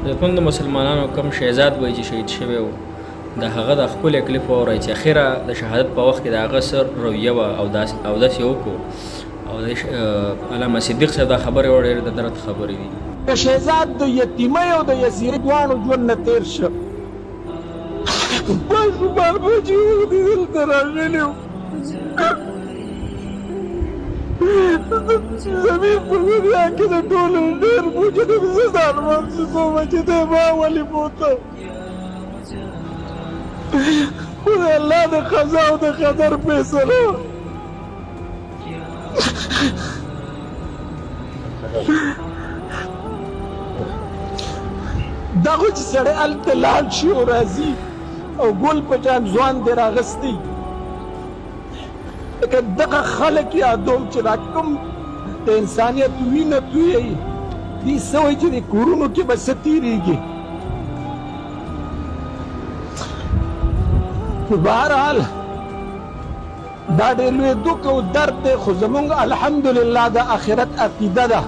عزتمند مسلمانانو کوم شهزاد وایي چې شهید شوی و د هغه د ښکلې کلیپ واورئ چې اخره د شهادت په وخت کې د هغه څه رویه وه او داسې وکړو او د علامه صدیق صاحب دا خبرې وه ډېرې د درد خبرې دي. د شهزاد د یتیمۍ او د یسیرۍ دواړو ژوند نه تېر شه. ماشومان به چې دلته راغلي وو زمین په دنیا کې د ټولو ډېر موجود زه ځان محسوسوم چې دی ما ولې بوته. خو د الله د قضا او د قدر فیصله دا خو چې سړی هلته لاړ شي او راځي او ګل په جان ځوان دی راغستی لکه دغه خلک یادوم چې دا کوم د انسانیت وینه تویوي دوی څه وایي چې د کورونو کې به څه تېرېږي. په بهرحال دا ډېر لوی دک او درد دی خو زمونږ الحمدلله د آخرت عقیده ده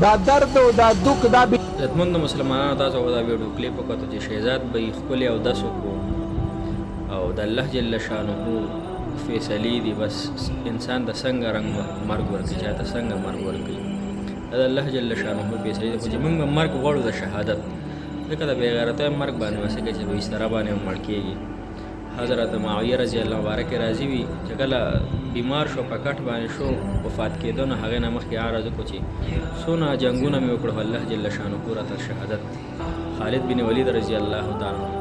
دا درد او دا دک دا عزتمند مسلمانانو تاسو دا ویډیو کلیپ وکتو چې شهزاد به یې ښکلې اودس وکړو او د الله جل شانه فیصلې دي بس انسان د څنګه رنګ مرګ ورکړي چاته څنګه مرګ ورکړي دا د الله جل شانه فیصلې دي خو چې موږ به مرګ غواړو د شهادت ځکه د بېغیرتۍ مرګ باندې وسه کوي چې په بستره باندې مړ کېږي. حضرت معاویه رضی الله مبارک راضي وي چې کله بیمار شو په کټ باندې شو وفات کېدو نه هغې نه مخکې عرض وکړو چې څونه جنګونه مې وکړو الله جل شانه راته شهادت خالد بن ولید رضی الله تعالی عنه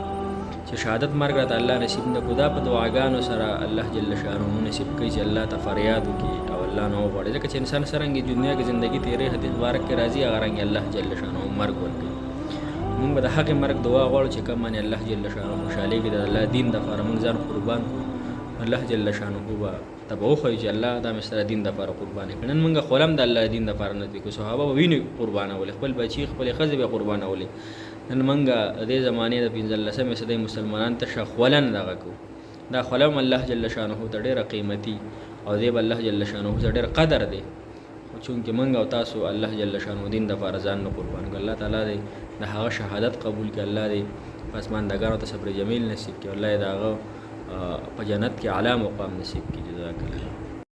چې شهادت مرګ راته الله نصیب نه کړو دا په دعاګانو سره الله جل شانه نصیب کوي چې الله ته فریاد وکړي او الله نه وغواړي ځکه چې انسان څرنګه دنیا کې زندګي تېرې حدیث مبارک کې راځي هغه رنګ الله جل شانه مرګ ورکوي. موږ به د هغې مرګ دعا غواړو چې کوم باندې الله جل شانه خوشحالېږي د الله دین دپاره موږ ځان قربان کړو الله جل شانه به ته به وښیو چې الله دا مې ستا دین دپاره قربانې کړي. نن موږ خپله هم د الله دین دپاره نه دی کړو صحابه به وینې قربانولې خپل بچي خپلې ښځې به قربانولې. نن موږ د دې زمانې د 15مې صدۍ مسلمانان ته خوله نه دغه کوو دا خوله هم الله جل شانه ته ډېره قیمتي او دې به الله جل شانه ته ډېر قدر دی چونکې موږ او تاسو الله جل شانه دین دپاره ځان نه قربان کړو. الله تعالی دی د هغه شهادت قبول کړي الله دی په اسماندګانو ته صبر جمیل نصیب کړي الله یې د هغه په جنت کې اعلی مقام نصیب کړي. جزاک الله.